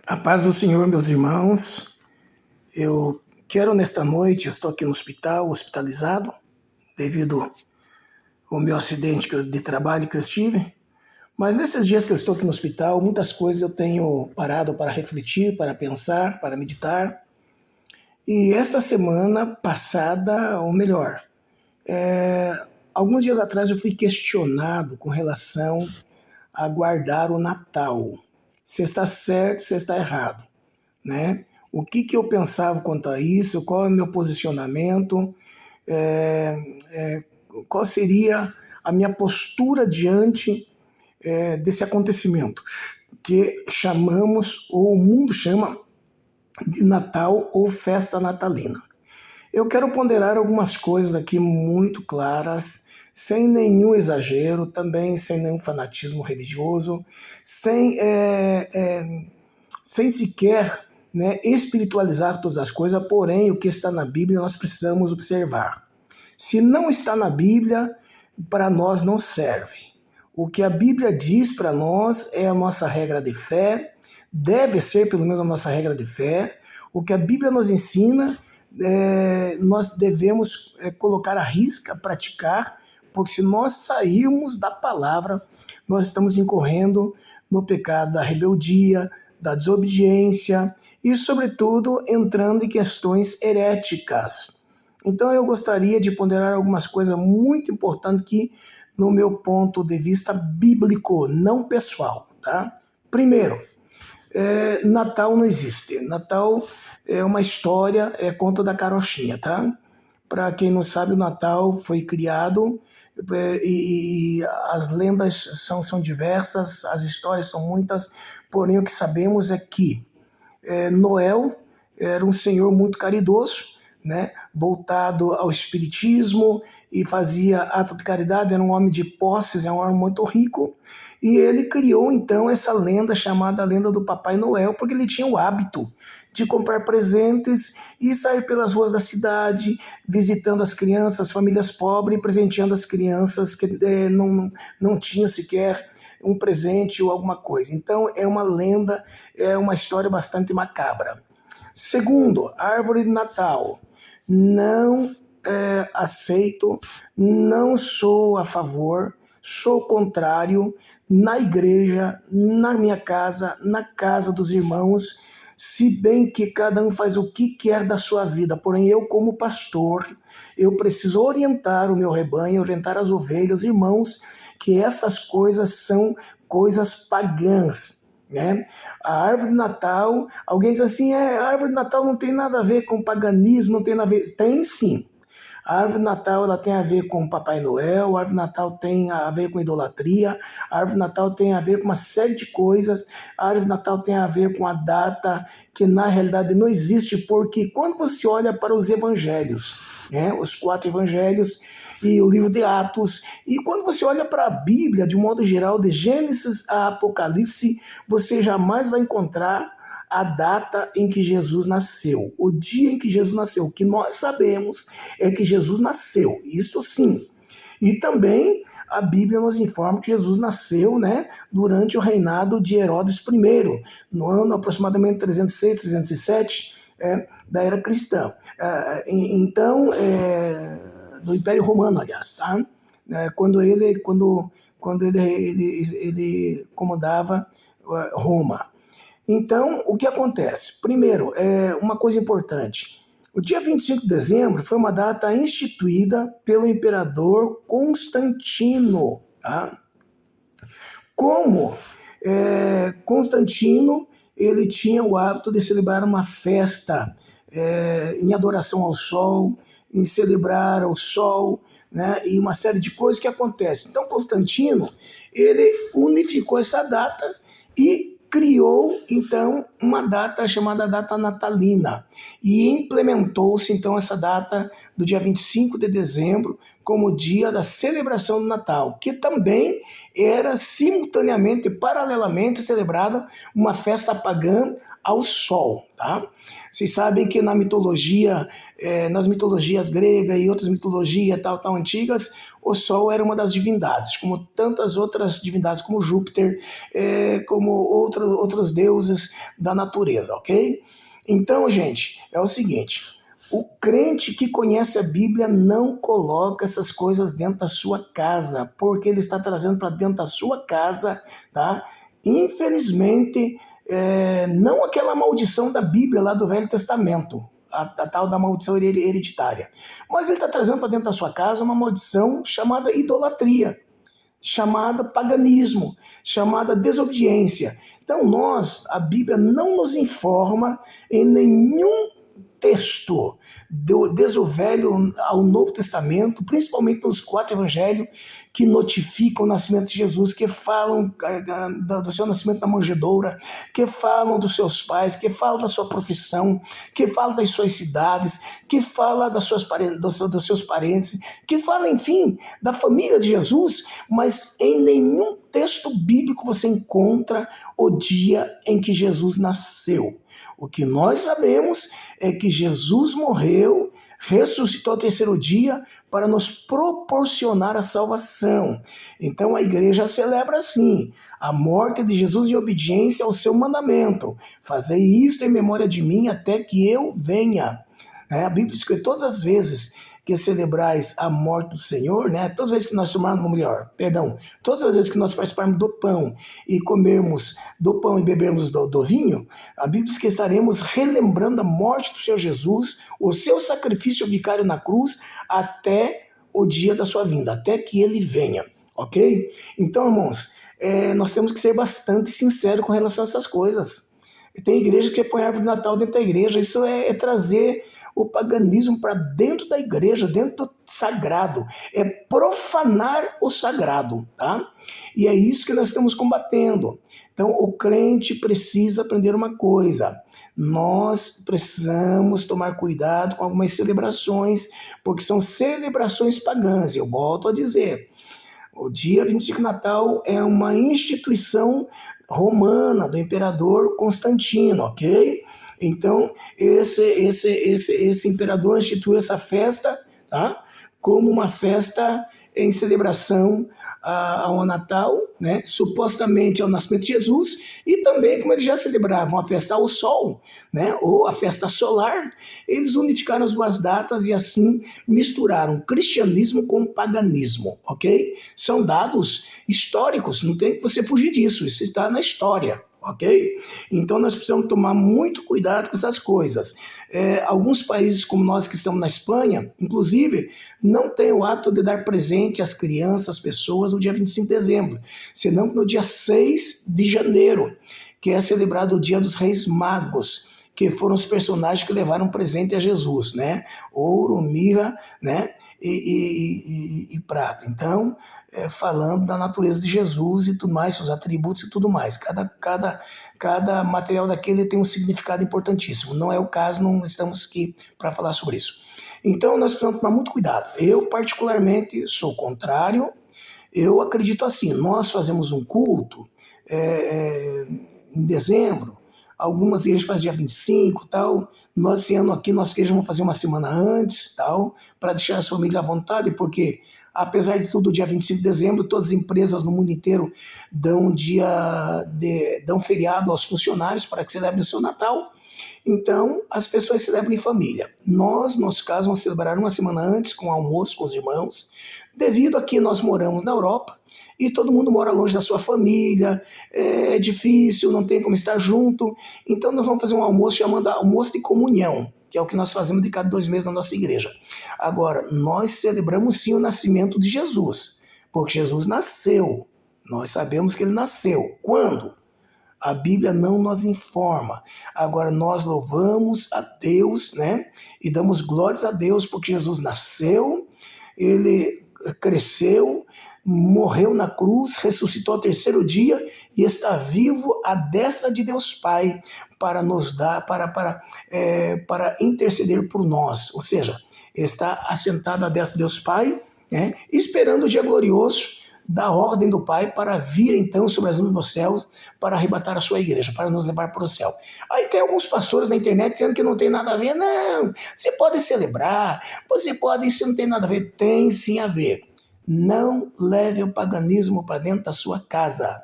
A paz do Senhor, meus irmãos. Eu quero nesta noite, eu estou aqui no hospital, hospitalizado, devido ao meu acidente de trabalho que eu tive. Mas nesses dias que eu estou aqui no hospital, muitas coisas eu tenho parado para refletir, para pensar, para meditar. E esta semana passada, ou melhor, alguns dias atrás eu fui questionado com relação a guardar o Natal. Se está certo, se está errado, né? O que eu pensava quanto a isso, qual é o meu posicionamento, é, é, qual seria a minha postura diante desse acontecimento, que chamamos, ou o mundo chama, de Natal ou festa natalina. Eu quero ponderar algumas coisas aqui muito claras, sem nenhum exagero, também sem nenhum fanatismo religioso, sem sequer, né, espiritualizar todas as coisas, porém o que está na Bíblia nós precisamos observar. Se não está na Bíblia, para nós não serve. O que a Bíblia diz para nós é a nossa regra de fé, deve ser pelo menos a nossa regra de fé. O que a Bíblia nos ensina, nós devemos colocar à risca, praticar, porque se nós sairmos da palavra, nós estamos incorrendo no pecado da rebeldia, da desobediência e, sobretudo, entrando em questões heréticas. Então eu gostaria de ponderar algumas coisas muito importantes aqui no meu ponto de vista bíblico, não pessoal. Tá? Primeiro, Natal não existe. Natal é uma história, é conto da carochinha, tá? Para quem não sabe, o Natal foi criado e as lendas são diversas, as histórias são muitas, porém o que sabemos é que Noel era um senhor muito caridoso, né, voltado ao espiritismo e fazia ato de caridade, era um homem de posses, é um homem muito rico, e ele criou então essa lenda chamada lenda do Papai Noel, porque ele tinha o hábito de comprar presentes e sair pelas ruas da cidade, visitando as crianças, as famílias pobres, e presenteando as crianças que não tinham sequer um presente ou alguma coisa. Então é uma lenda, é uma história bastante macabra. Segundo, árvore de Natal. Não aceito, não sou a favor, sou contrário na igreja, na minha casa, na casa dos irmãos, se bem que cada um faz o que quer da sua vida, porém eu como pastor, eu preciso orientar o meu rebanho, orientar as ovelhas, irmãos, que essas coisas são coisas pagãs, né? A árvore de Natal, alguém diz assim, a árvore de Natal não tem nada a ver com paganismo, não tem nada a ver, tem sim. A árvore de Natal ela tem a ver com Papai Noel, a árvore de Natal tem a ver com idolatria, a árvore de Natal tem a ver com uma série de coisas, a árvore de Natal tem a ver com a data que na realidade não existe, porque quando você olha para os evangelhos, né, os 4 evangelhos e o livro de Atos, e quando você olha para a Bíblia, de um modo geral, de Gênesis a Apocalipse, você jamais vai encontrar a data em que Jesus nasceu, o dia em que Jesus nasceu. O que nós sabemos é que Jesus nasceu, isto sim. E também a Bíblia nos informa que Jesus nasceu, né, durante o reinado de Herodes I, no ano aproximadamente 306, 307 da era cristã. Então, do Império Romano, aliás, tá? Quando ele comandava Roma. Então, o que acontece? Primeiro, uma coisa importante. O dia 25 de dezembro foi uma data instituída pelo imperador Constantino. Tá? Como Constantino ele tinha o hábito de celebrar uma festa em adoração ao sol, em celebrar o sol, né, e uma série de coisas que acontecem. Então, Constantino ele unificou essa data e criou, então, uma data chamada data natalina e implementou-se, então, essa data do dia 25 de dezembro como o dia da celebração do Natal, que também era simultaneamente, paralelamente celebrada uma festa pagã ao sol, tá? Vocês sabem que na mitologia, nas mitologias grega e outras mitologias tal antigas, o sol era uma das divindades, como tantas outras divindades, como Júpiter, como outros deuses da natureza, ok? Então, gente, é o seguinte, o crente que conhece a Bíblia não coloca essas coisas dentro da sua casa, porque ele está trazendo para dentro da sua casa, tá? Infelizmente, não aquela maldição da Bíblia lá do Velho Testamento, a tal da maldição hereditária, mas ele está trazendo para dentro da sua casa uma maldição chamada idolatria, chamada paganismo, chamada desobediência. Então a Bíblia não nos informa em nenhum texto, desde o Velho ao Novo Testamento, principalmente nos 4 evangelhos que notificam o nascimento de Jesus, que falam do seu nascimento na manjedoura, que falam dos seus pais, que falam da sua profissão, que falam das suas cidades, que falam dos seus parentes, que falam, enfim, da família de Jesus, mas em nenhum texto bíblico você encontra o dia em que Jesus nasceu. O que nós sabemos é que Jesus morreu, ressuscitou ao 3º dia para nos proporcionar a salvação. Então a igreja celebra assim, a morte de Jesus em obediência ao seu mandamento. Fazei isto em memória de mim até que eu venha. A Bíblia diz que todas as vezes que celebrais a morte do Senhor, todas as vezes que nós todas as vezes que nós participarmos do pão e comermos do pão e bebermos do vinho, a Bíblia diz que estaremos relembrando a morte do Senhor Jesus, o seu sacrifício vicário na cruz, até o dia da sua vinda, até que ele venha, ok? Então, irmãos, nós temos que ser bastante sinceros com relação a essas coisas. Tem igreja que põe árvore de Natal dentro da igreja, isso é trazer o paganismo para dentro da igreja, dentro do sagrado, é profanar o sagrado, tá? E é isso que nós estamos combatendo. Então, o crente precisa aprender uma coisa, nós precisamos tomar cuidado com algumas celebrações, porque são celebrações pagãs, eu volto a dizer, o dia 25 de Natal é uma instituição romana do imperador Constantino, ok? Então, esse imperador instituiu essa festa, tá? Como uma festa em celebração ao Natal, supostamente ao nascimento de Jesus, e também, como eles já celebravam a festa ao sol, ou a festa solar, eles unificaram as duas datas e assim misturaram cristianismo com paganismo, ok? São dados históricos, não tem que você fugir disso, isso está na história. Ok? Então nós precisamos tomar muito cuidado com essas coisas. Alguns países como nós que estamos na Espanha, inclusive, não têm o hábito de dar presente às crianças, às pessoas no dia 25 de dezembro, senão no dia 6 de janeiro, que é celebrado o dia dos Reis Magos, que foram os personagens que levaram presente a Jesus, ouro, mirra, e prata. Então, falando da natureza de Jesus e tudo mais, seus atributos e tudo mais. Cada material daquele tem um significado importantíssimo. Não é o caso, não estamos aqui para falar sobre isso. Então, nós precisamos tomar muito cuidado. Eu, particularmente, sou contrário. Eu acredito assim, nós fazemos um culto em dezembro, algumas igrejas fazem dia 25 tal. Nós, esse ano aqui, nós vamos fazer uma semana antes, tal, para deixar as famílias à vontade, porque apesar de tudo, dia 25 de dezembro, todas as empresas no mundo inteiro dão feriado aos funcionários para que celebrem o seu Natal. Então, as pessoas celebram em família. Nós, no nosso caso, vamos celebrar uma semana antes, com almoço com os irmãos, devido a que nós moramos na Europa e todo mundo mora longe da sua família, é difícil, não tem como estar junto. Então, nós vamos fazer um almoço chamado almoço de comunhão, que é o que nós fazemos de cada 2 meses na nossa igreja. Agora, nós celebramos sim o nascimento de Jesus, porque Jesus nasceu. Nós sabemos que ele nasceu. Quando? A Bíblia não nos informa. Agora, nós louvamos a Deus, e damos glórias a Deus, porque Jesus nasceu, ele cresceu, morreu na cruz, ressuscitou ao 3º dia e está vivo à destra de Deus Pai para nos dar, para interceder por nós. Ou seja, está assentado à destra de Deus Pai né? Esperando o dia glorioso da ordem do Pai para vir então sobre as nuvens dos céus para arrebatar a sua igreja, para nos levar para o céu. Aí tem alguns pastores na internet dizendo que não tem nada a ver. Não, você pode celebrar, você pode, isso não tem nada a ver. Tem sim a ver. Não leve o paganismo para dentro da sua casa,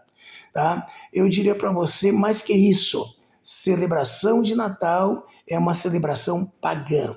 tá? Eu diria para você mais que isso. Celebração de Natal é uma celebração pagã.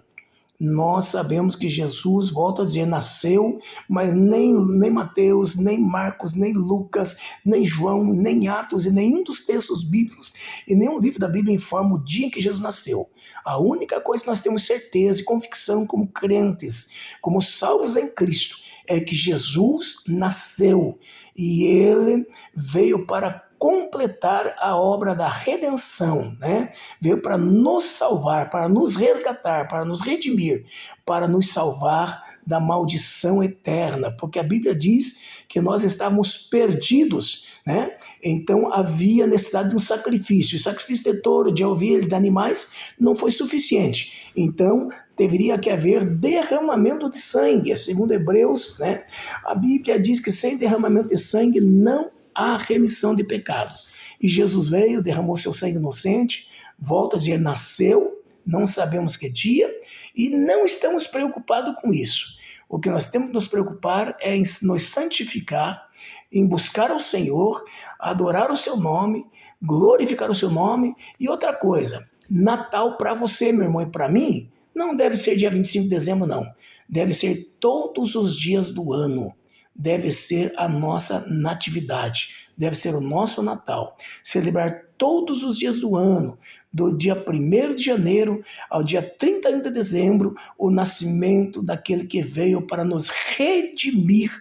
Nós sabemos que Jesus, volto a dizer, nasceu, mas nem Mateus, nem Marcos, nem Lucas, nem João, nem Atos e nenhum dos textos bíblicos e nenhum livro da Bíblia informa o dia em que Jesus nasceu. A única coisa que nós temos certeza e convicção como crentes, como salvos em Cristo, é que Jesus nasceu e ele veio para completar a obra da redenção, né? Veio para nos salvar, para nos resgatar, para nos redimir, para nos salvar da maldição eterna, porque a Bíblia diz que nós estávamos perdidos, né? Então havia necessidade de um sacrifício. O sacrifício de touro, de ovelha, de animais não foi suficiente. Então deveria que haver derramamento de sangue. Segundo Hebreus, né? A Bíblia diz que sem derramamento de sangue não há remissão de pecados. E Jesus veio, derramou seu sangue inocente, volta a dizer, nasceu, não sabemos que dia, e não estamos preocupados com isso. O que nós temos que nos preocupar é em nos santificar, em buscar o Senhor, adorar o seu nome, glorificar o seu nome. E outra coisa, Natal para você, meu irmão, e para mim, não deve ser dia 25 de dezembro, não. Deve ser todos os dias do ano. Deve ser a nossa natividade, deve ser o nosso Natal. Celebrar todos os dias do ano, do dia 1º de janeiro ao dia 31 de dezembro, o nascimento daquele que veio para nos redimir,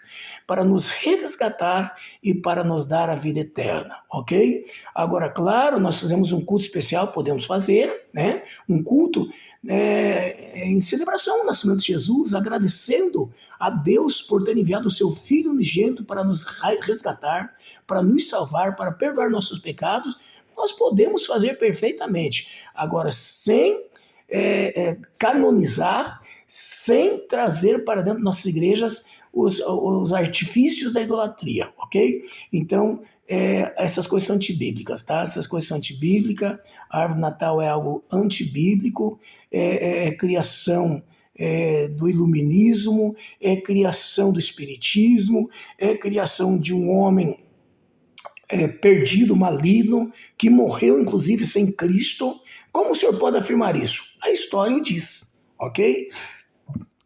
para nos resgatar e para nos dar a vida eterna, ok? Agora, claro, nós fazemos um culto especial, podemos fazer, né? Um culto em celebração ao nascimento de Jesus, agradecendo a Deus por ter enviado o seu Filho unigênito para nos resgatar, para nos salvar, para perdoar nossos pecados. Nós podemos fazer perfeitamente. Agora, sem canonizar, sem trazer para dentro de nossas igrejas os artifícios da idolatria, ok? Então, essas coisas são antibíblicas, tá? Essas coisas são antibíblicas, a árvore de Natal é algo antibíblico, criação do iluminismo, é criação do espiritismo, é criação de um homem perdido, maligno, que morreu inclusive sem Cristo. Como o senhor pode afirmar isso? A história o diz, ok?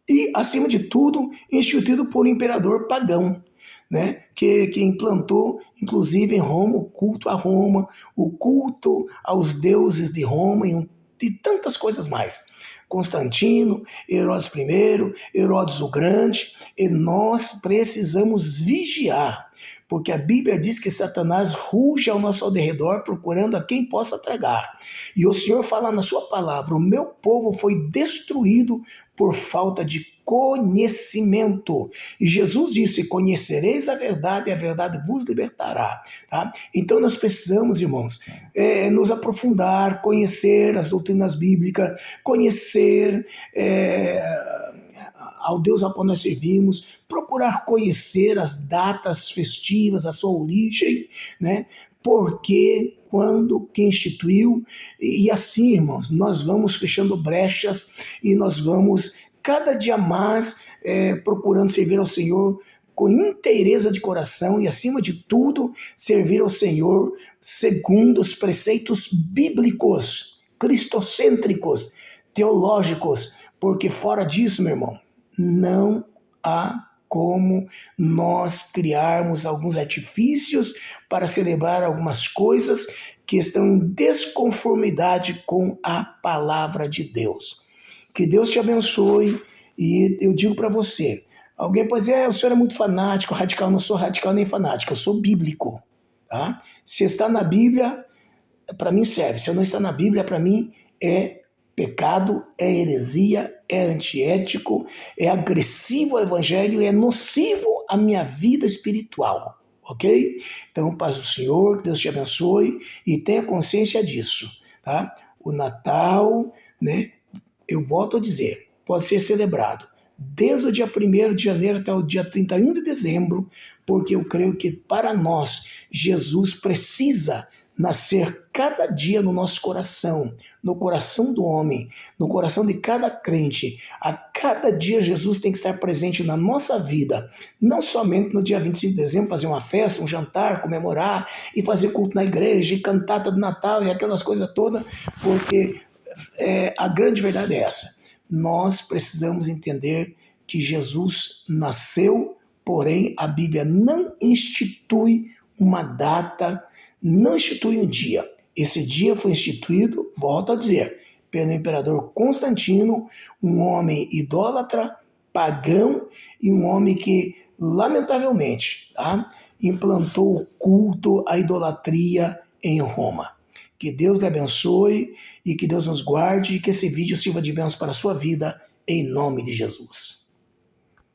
E, acima de tudo, instituído por um imperador pagão, né? que implantou, inclusive em Roma, o culto a Roma, o culto aos deuses de Roma e tantas coisas mais. Constantino, Herodes I, Herodes o Grande, e nós precisamos vigiar, porque a Bíblia diz que Satanás ruge ao nosso redor procurando a quem possa tragar. E o Senhor fala na sua palavra, o meu povo foi destruído por falta de conhecimento. E Jesus disse, conhecereis a verdade e a verdade vos libertará. Tá? Então nós precisamos, irmãos, nos aprofundar, conhecer as doutrinas bíblicas, conhecer ao Deus ao qual nós servimos, procurar conhecer as datas festivas, a sua origem, né? Porque, quando, quem instituiu, e assim, irmãos, nós vamos fechando brechas e nós vamos cada dia mais procurando servir ao Senhor com inteireza de coração e, acima de tudo, servir ao Senhor segundo os preceitos bíblicos, cristocêntricos, teológicos, porque fora disso, meu irmão, não há como nós criarmos alguns artifícios para celebrar algumas coisas que estão em desconformidade com a palavra de Deus. Que Deus te abençoe, e eu digo para você, alguém pode dizer, o senhor é muito fanático, radical. Não sou radical nem fanático, eu sou bíblico. Tá? Se está na Bíblia, para mim serve. Se não está na Bíblia, para mim é pecado, é heresia, é antiético, é agressivo ao evangelho, é nocivo à minha vida espiritual, ok? Então, paz do Senhor, que Deus te abençoe e tenha consciência disso, tá? O Natal, né, eu volto a dizer, pode ser celebrado, desde o dia 1º de janeiro até o dia 31 de dezembro, porque eu creio que para nós Jesus precisa nascer cada dia no nosso coração, no coração do homem, no coração de cada crente. A cada dia Jesus tem que estar presente na nossa vida, não somente no dia 25 de dezembro, fazer uma festa, um jantar, comemorar e fazer culto na igreja, e cantata do Natal e aquelas coisas todas, porque a grande verdade é essa. Nós precisamos entender que Jesus nasceu, porém a Bíblia não institui uma data, não institui um dia. Esse dia foi instituído, volto a dizer, pelo imperador Constantino, um homem idólatra, pagão e um homem que, lamentavelmente, implantou o culto à idolatria em Roma. Que Deus lhe abençoe e que Deus nos guarde e que esse vídeo sirva de bênção para a sua vida, em nome de Jesus.